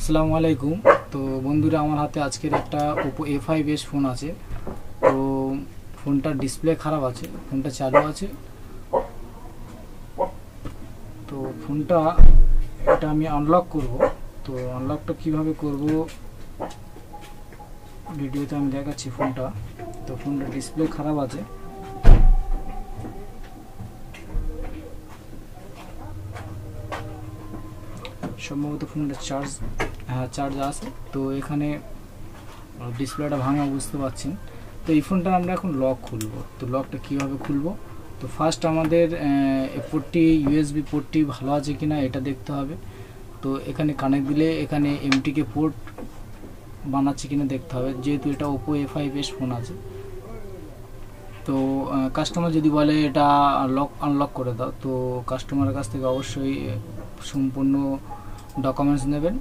আসসালামু আলাইকুম। তো বন্ধুরা, আমার হাতে আজকের একটা ওপো A5s ফোন আছে। তো ফোনটার ডিসপ্লে খারাপ আছে, ফোনটা চালু আছে। তো ফোনটা এটা আমি আনলক করব। তো আনলকটা কিভাবে করব ভিডিওতে আমি দেখাচ্ছি ফোনটা। তো ফোনটার ডিসপ্লে খারাপ আছে। সম্ভবত ফোনটা চার্জ আছে। তো এখানে ডিসপ্লেটা ভাঙা বুঝতে পাচ্ছেন। তো এই ফোনটা আমরা এখন লক খুলব। তো লকটা কিভাবে খুলব? তো ফার্স্ট আমাদের পোর্টটি ইউএসবি পোর্টটি ভালো আছে কিনা এটা দেখতে হবে। তো এখানে কানেক্ট দিলে এখানে এমটিকে পোর্ট বানাচ্ছে কিনা দেখতে হবে, যেহেতু এটা ওপো A5s ফোন আছে। তো কাস্টমার যদি বলে এটা আনলক করে দাও, তো কাস্টমারের কাছ থেকে অবশ্যই সম্পূর্ণ ডকুমেন্টস নেবেন।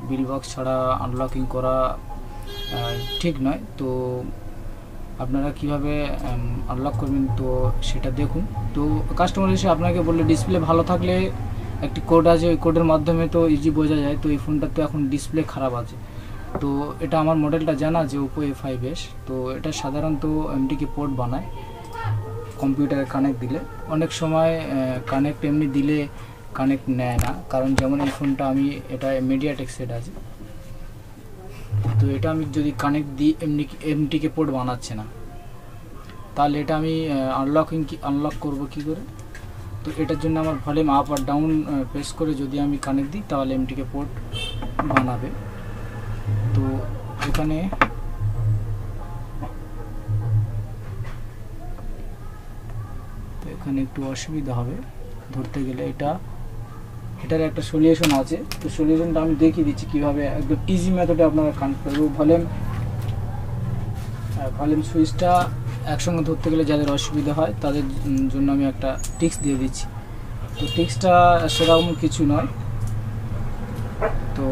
বিল বক্স ছাড়া আনলকিং করা ঠিক নয়। তো আপনারা কিভাবে আনলক করবেন তো সেটা দেখুন। তো কাস্টমার এসে আপনাকে বললে ডিসপ্লে ভালো থাকলে একটি কোড আছে, ওই কোডের মাধ্যমে তো ইজি বোঝা যায়। তো এই ফোনটার তো এখন ডিসপ্লে খারাপ আছে। তো এটা আমার মডেলটা জানা যে ওপো A5s। তো এটা সাধারণত এমটিকে পোর্ট বানায় কম্পিউটারে কানেক্ট দিলে। অনেক সময় কানেক্ট এমনি দিলে কানেক্ট নেয় না, কারণ যেমন এই ফোনটা আমি এটা মিডিয়াটেক সেট আছে। তো এটা আমি যদি কানেক্ট দিই এমটিকে পোর্ট বানাচ্ছে না, তাহলে এটা আমি আনলক করব কি করে? তো এটার জন্য আমার ভলিউম আপ আর ডাউন প্রেস করে যদি আমি কানেক্ট দিই তাহলে এমটিকে পোর্ট বানাবে। তো এখানে একটু অসুবিধা হবে ধরতে গেলে। এটার একটা সলিউশন আছে। তো সলিউশনটা আমি দেখিয়ে দিচ্ছি কিভাবে একদম ইজি মেথডে আপনারা কানেক্ট করবেন। ভলিউম সুইচটা একসঙ্গে ধরতে গেলে যাদের অসুবিধা হয় তাদের জন্য আমি একটা টিক্স দিয়ে দিচ্ছি। তো টিক্সটা সেরকম কিছু নয়। তো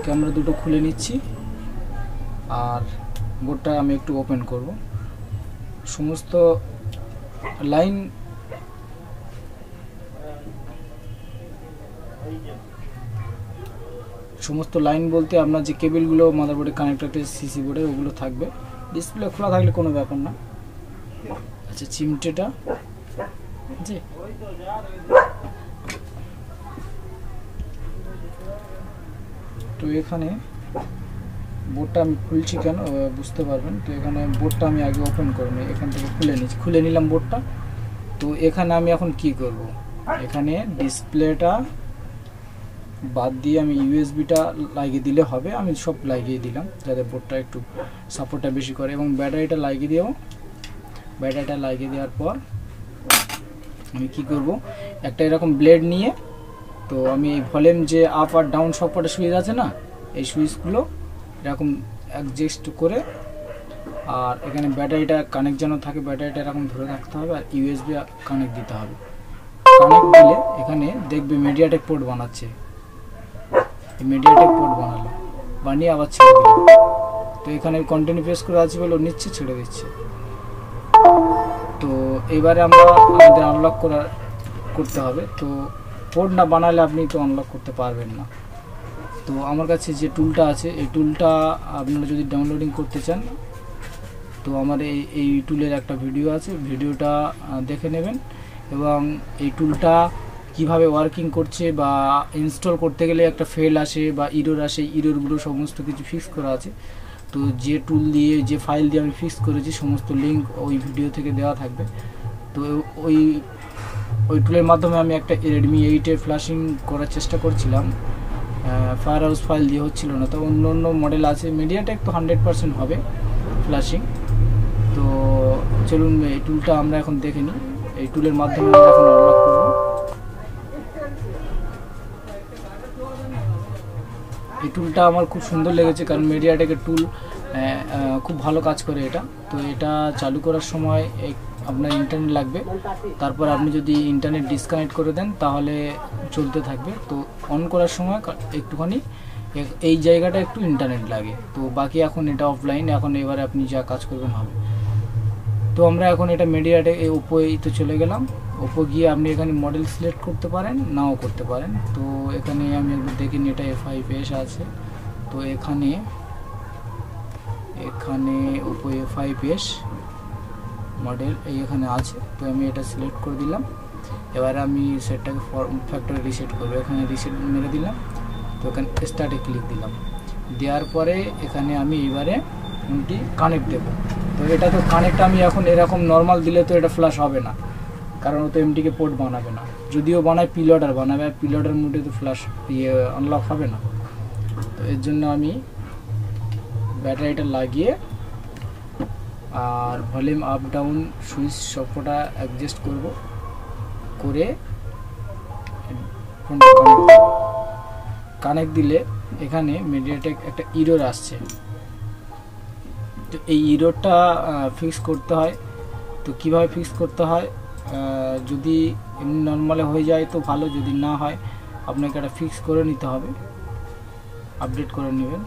ক্যামেরা দুটো খুলে নিচ্ছি আর বোর্ডটা আমি একটু ওপেন করব। সমস্ত লাইন বলতে আপনার যে কেবলগুলো মাদারবোর্ডে কানেক্টেড সিসি বোর্ডে ওগুলো থাকবে। ডিসপ্লে খোলা থাকলে কোনো ব্যাপার না। আচ্ছা, চিমটেটা জি তো এখানে বোর্ডটা আমি খুলছি কেন বুঝতে পারবেন। তো এখানে বোর্ডটা আমি আগে ওপেন করে নিই, এখান থেকে খুলে নিলাম বোর্ডটা। তো এখানে আমি এখন কি করব? এখানে ডিসপ্লেটা বাদ দিয়ে আমি ইউএসবিটা লাগিয়ে দিলে হবে। আমি সব লাগিয়ে দিলাম যাতে বোর্ডটা একটু সাপোর্টটা বেশি করে, এবং ব্যাটারিটা লাগিয়ে দেবো। ব্যাটারিটা লাগিয়ে দেওয়ার পর আমি কি করব, একটা এরকম ব্লেড নিয়ে, তো আমি ভলিউম যে আপ আর ডাউন সবকটা সুইচ আছে না, এই সুইচগুলো এরকম অ্যাডজাস্ট করে, আর এখানে ব্যাটারিটা কানেক্ট যেন থাকে, ব্যাটারিটা এরকম ধরে রাখতে হবে আর ইউএসবি কানেক্ট দিতে হবে। কানেক্ট দিলে এখানে দেখবে মিডিয়াটেক পোর্ট বানাচ্ছে। মিডিয়াটেক পোর্ট বানিয়ে আবার ছেড়ে দিল। তো এখানে কন্টিনিউ প্রেস করে আছে বলে নিচ্ছে, ছেড়ে দিচ্ছে। তো এবারে আমাদের আনলক করতে হবে। তো পোর্ট না বানালে আপনি তো আনলক করতে পারবেন না। তো আমার কাছে যে টুলটা আছে, এই টুলটা আপনারা যদি ডাউনলোডিং করতে চান তো আমার এই টুলের একটা ভিডিও আছে, ভিডিওটা দেখে নেবেন। এবং এই টুলটা কিভাবে ওয়ার্কিং করছে বা ইনস্টল করতে গেলে একটা ফেল আসে বা ইরর আসে, ইররগুলো সমস্ত কিছু ফিক্স করা আছে। তো যে টুল দিয়ে, যে ফাইল দিয়ে আমি ফিক্স করেছি সমস্ত লিঙ্ক ওই ভিডিও থেকে দেওয়া থাকবে। তো ওই টুলের মাধ্যমে আমি একটা রেডমি 8 ফ্ল্যাশিং করার চেষ্টা করছিলাম। ফায়ার হাউস ফাইল দিয়ে হচ্ছিল না। তো অন্য মডেল আছে, মিডিয়াটেক তো 100% হবে ফ্ল্যাশিং। তো চলুন এই টুলটা আমরা এখন দেখে নিই। এই টুলের মাধ্যমে আমরা এখন আনলক করব। এই টুলটা আমার খুব সুন্দর লেগেছে, কারণ মিডিয়াটেকের টুল খুব ভালো কাজ করে এটা। তো এটা চালু করার সময় আপনার ইন্টারনেট লাগবে। তারপর আপনি যদি ইন্টারনেট ডিসকানেক্ট করে দেন তাহলে চলতে থাকবে। তো অন করার সময় একটুখানি এই জায়গাটা একটু ইন্টারনেট লাগে। তো বাকি এখন এটা অফলাইন, এখন এবারে আপনি যা কাজ করবেন হবে। তো আমরা এখন এটা মিডিয়াটেক ওপোই তো চলে গেলাম। ওপো গিয়ে আপনি এখানে মডেল সিলেক্ট করতে পারেন, নাও করতে পারেন। তো এখানে আমি একবার দেখি এটা A5s আছে, তো এখানে ওপো A5s মডেল এখানে আছে, তো আমি এটা সিলেক্ট করে দিলাম। এবার আমি সেটটাকে ফ্যাক্টরি রিসেট করবো, এখানে রিসেট মেরে দিলাম, তো এখানে স্টার্টে ক্লিক দিলাম। দেওয়ার পরে এখানে আমি এবারে ফোনটি কানেক্ট দেবো। তো এটা তো কানেক্ট আমি এখন এরকম নর্মাল দিলে তো এটা ফ্ল্যাশ হবে না, কারণ ও তো এমটিকে পোর্ট বানাবে না, যদিও বানায় পিলোডার বানাবে, আর পিলোডার মোডে তো ফ্ল্যাশ আনলক হবে না। তো এর জন্য আমি ব্যাটারিটা লাগিয়ে আর ভলিউম আপ ডাউন সুইচ সবকটা অ্যাডজাস্ট করব, করে ফোনটা কানেক্ট দিলে এখানে মিডিয়াটেক একটা ইরর আসছে। তো এই ইররটা ফিক্স করতে হয়। তো কিভাবে ফিক্স করতে হয়, যদি এমনি নর্মালে হয়ে যায় তো ভালো, যদি না হয় আপনাকে এটা ফিক্স করে নিতে হবে, আপডেট করে নেবেন।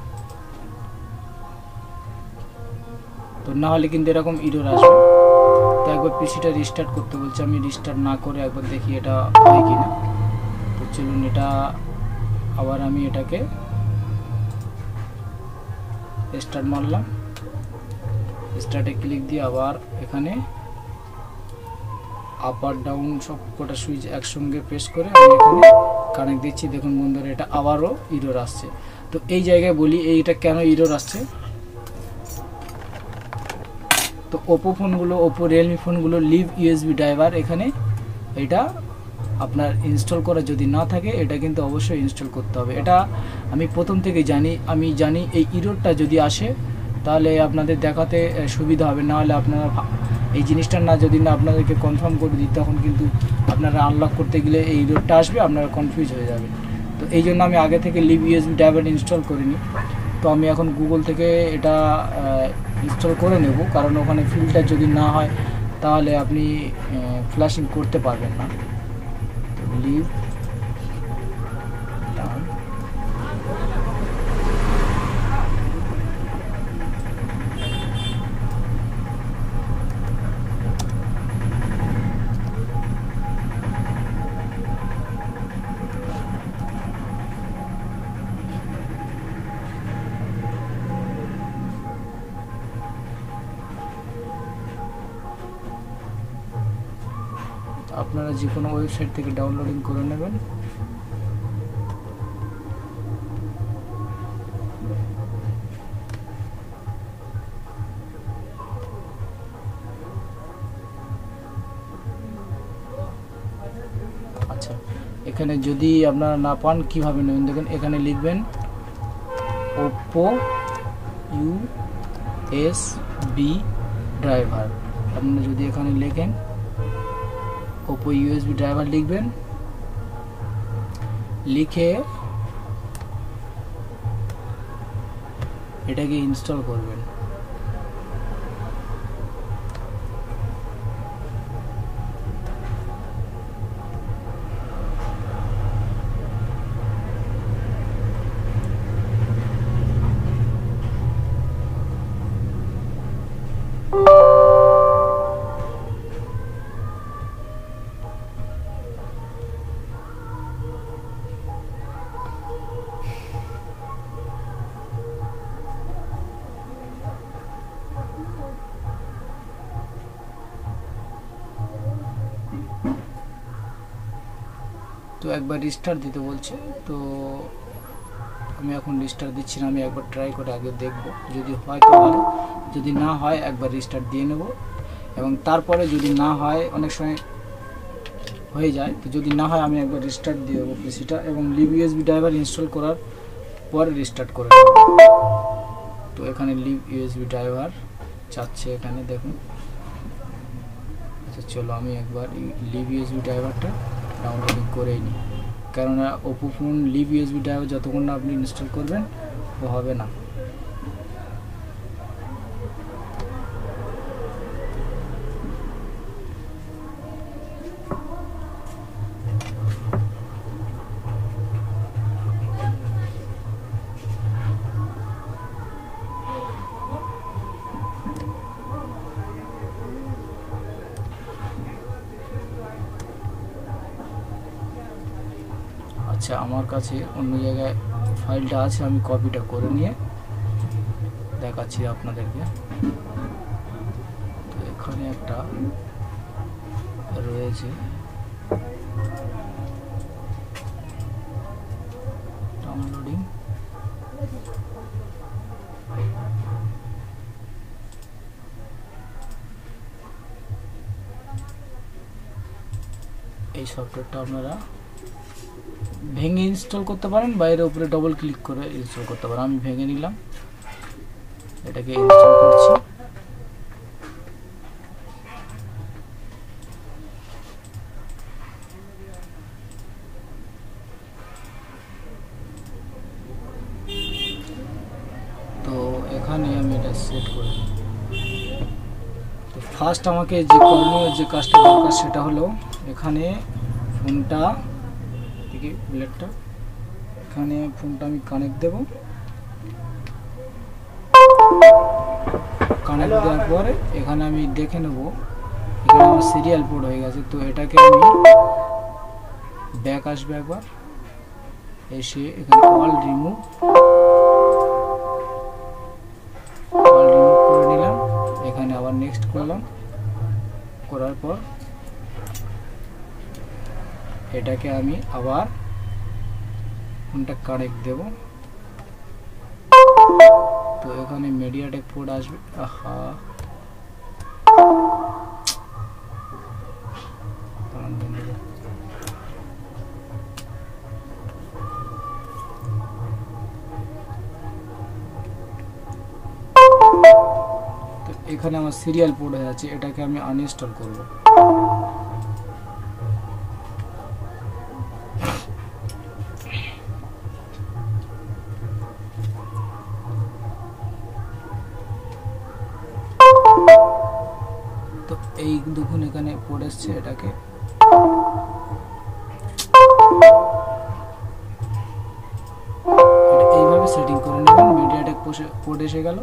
তো না হলে কিন্তু এরকম ইরর আসবে। তো একবার পিসিটা রিস্টার্ট করতে বলছে, আমি রিস্টার্ট না করে একবার দেখি এটা হয় কিনা। তো চলুন এটা আবার আমি এটাকে স্টার্ট মারলাম, স্টার্টে ক্লিক দিয়ে আবার এখানে আপ আর ডাউন সব কটা সুইচ একসঙ্গে প্রেস করে আমি এখানে কানেক্ট দিচ্ছি। দেখুন বন্ধুরা এটা আবারও ইরর আসছে। তো এই জায়গায় বলি এইটা কেন ইরর আসছে। তো ওপো ফোনগুলো, ওপো রিয়েলমি ফোনগুলো লিভ ইউএসবি ড্রাইভার এখানে এটা আপনার ইনস্টল করা যদি না থাকে, এটা কিন্তু অবশ্যই ইনস্টল করতে হবে। এটা আমি প্রথম থেকে জানি এই ইররটা যদি আসে তাহলে আপনাদের দেখাতে সুবিধা হবে, না হলে আপনারা এই জিনিসটা যদি না আপনাদেরকে কনফার্ম করে দিই, তখন কিন্তু আপনারা আনলক করতে গেলে এই ইররটা আসবে, আপনারা কনফিউজ হয়ে যাবেন। তো এই জন্য আমি আগে থেকে লিভ ইউএসবি ড্রাইভার ইনস্টল করিনি। তো আমি এখন গুগল থেকে এটা ইনস্টল করে নেব, কারণ ওখানে ফিল্টার যদি না হয় তাহলে আপনি ফ্ল্যাশিং করতে পারবেন না। তো লিভ ডাউন, আপনারা যে কোনো ওয়েবসাইট থেকে ডাউনলোডিং করে নেবেন। আচ্ছা, এখানে যদি আপনারা না পান কিভাবে নেবেন, দেখুন এখানে লিখবেন ওপো ইউএসবি ড্রাইভার। আপনারা যদি এখানে লেখেন ওপো ইউএসবি ড্রাইভার লিখবেন, লিখে এটাকে ইনস্টল করবেন। তো একবার রিস্টার্ট দিতে বলছে, তো আমি এখন রিস্টার্ট দিচ্ছি না, আমি একবার ট্রাই করে আগে দেখব, যদি হয় তো ভালো, যদি না হয় একবার রিস্টার্ট দিয়ে নেব। এবং তারপরে যদি না হয়, অনেক সময় হয়ে যায়, তো যদি না হয় আমি একবার রিস্টার্ট দিয়ে দেবো পিসিটা, এবং লিভ ইউএসবি ড্রাইভার ইনস্টল করার পরে রিস্টার্ট করে নেব। তো এখানে লিভ ইউএসবি ড্রাইভার চাচ্ছে, এখানে দেখুন। আচ্ছা চলো আমি একবার লিভ ইউএসবি ড্রাইভারটা ডাউনলোডিং করেই নিই, কেননা Oppo phone live USB driver যতক্ষণ না আপনি ইনস্টল করবেন তো হবে না। আচ্ছা, আমার কাছে অন্য জায়গায় ফাইলটা আছে, আমি কপিটা করে নিয়ে দেখাচ্ছি আপনাদেরকে। তো এখানে একটা রয়েছে, ডাউনলোডিং। এই সফটওয়্যারটা আপনারা ভেঙে ইনস্টল করতে পারেন, বাইরের উপরে ডবল ক্লিক করে ইনস্টল করতে পারেন। আমি ভেঙে নিলাম, এটাকে ইনস্টল করছি। তো এখানে আমি এটা সেট করে দিই। তো ফার্স্ট আমাকে যে করণীয় যে কাজটা দরকার সেটা হলো এখানে ফোনটা থেকে ব্লেডটা, এখানে ফোনটা আমি কানেক্ট দেব। কানেক্ট দেওয়ার পরে এখানে আমি দেখে নেব, এখানে আমার সিরিয়াল পোর্ট হয়ে গেছে। তো এটাকে আমি ব্যাক আসবে, একবার এসে এখানে অল রিমুভ করে নিলাম। এখানে আবার নেক্সট করলাম, করার পর এটাকে আমি আবার ফোনটা কানেক্ট দেব। তো এখানে মিডিয়াটেক পোর্ট আসবে। আহা, তো এখানে আমার সিরিয়াল পোর্ট হয়ে আছে, এটাকে আমি আনইনস্টল করব। তো এই দেখুন এখানে পোর্ট এসছে, এটাকে এইভাবে সেটিং করে নেবেন। মিডিয়াটেক পোর্ট এসে গেল,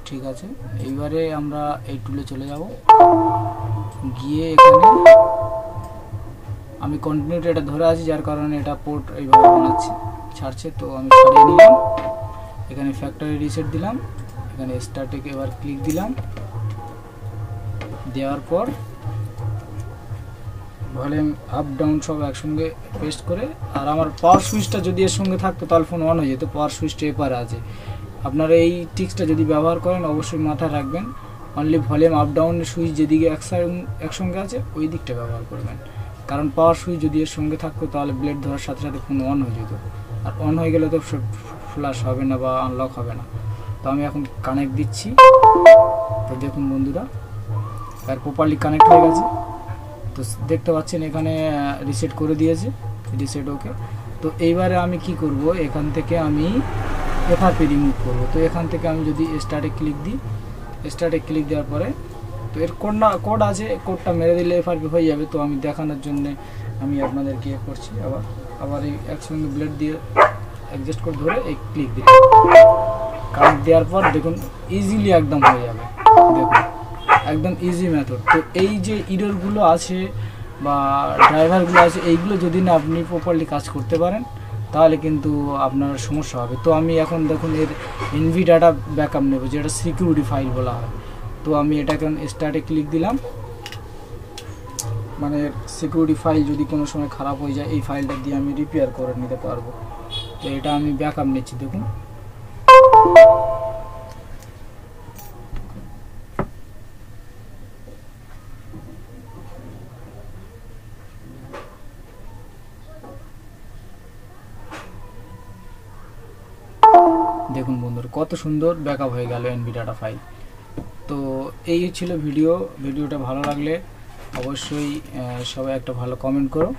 ঠিক আছে। এইবারে আমরা এই টুলে চলে যাব, গিয়ে এখানে আমি কন্টিনিউটি এটা ধরে আছি, যার কারণে এটা পোর্ট এইভাবে বানাচ্ছে, ছাড়ছে। তো আমি ছাড়িয়ে নিলাম, এখানে ফ্যাক্টরি রিসেট দিলাম, এখানে স্টার্টে এবার ক্লিক দিলাম। দেওয়ার পর ভলিউম আপ ডাউন সব একসঙ্গে পেস্ট করে, আর আমার পাওয়ার সুইচটা যদি এর সঙ্গে থাকতো তাহলে ফোন অন হয়ে যেত। পাওয়ার সুইচটা এপারে আছে। আপনারা এই টিক্সটা যদি ব্যবহার করেন অবশ্যই মাথায় রাখবেন, অনলি ভলিউম আপ ডাউনের সুইচ যেদিকে একসঙ্গে আছে ওই দিকটা ব্যবহার করবেন। কারণ পাওয়ার সুইচ যদি এর সঙ্গে থাকতো তাহলে ব্লেড ধরার সাথে সাথে ফোন অন হয়ে যেত, আর অন হয়ে গেলে তো ফ্ল্যাশ হবে না বা আনলক হবে না। তো আমি এখন কানেক্ট দিচ্ছি। তো দেখুন বন্ধুরা, আর প্রপারলি কানেক্ট হয়ে গেছে। তো দেখতে পাচ্ছেন এখানে রিসেট করে দিয়েছে, রিসেট ওকে। তো এইবারে আমি কি করব, এখান থেকে আমি এফআরপি রিমুভ করব। তো এখান থেকে আমি যদি স্টার্টে ক্লিক দিই, স্টার্টে ক্লিক দেওয়ার পরে তো এর কোড আছে, কোডটা মেরে দিলে এফআরপি হয়ে যাবে। তো আমি দেখানোর জন্য আমি আপনাদেরকে করছি, আবার এই একসঙ্গে ব্লেড দিয়ে অ্যাডজাস্ট করে ধরে এই ক্লিক দিই। কানেক্ট দেওয়ার পর দেখুন ইজিলি একদম হয়ে যাবে, দেখুন একদম ইজি মেথড। তো এই যে ইররগুলো আছে বা ড্রাইভারগুলো আছে, এইগুলো যদি না আপনি প্রপারলি কাজ করতে পারেন তাহলে কিন্তু আপনার সমস্যা হবে। তো আমি এখন দেখুন এর এনভি ডাটা ব্যাকআপ নেব, যেটা সিকিউরিটি ফাইল বলা হয়। তো আমি এটাকে স্টার্টে ক্লিক দিলাম, মানে সিকিউরিটি ফাইল যদি কোনো সময় খারাপ হয়ে যায় এই ফাইলটা দিয়ে আমি রিপেয়ার করে নিতে পারবো। তো এটা আমি ব্যাকআপ নিচ্ছি, দেখুন দেখুন বন্ধুরা কত সুন্দর ব্যাকআপ হয়ে গেল এনভি ডাটা ফাইল। তো এই ছিল ভিডিওটা ভালো লাগলে অবশ্যই সবাই একটা ভালো কমেন্ট করো।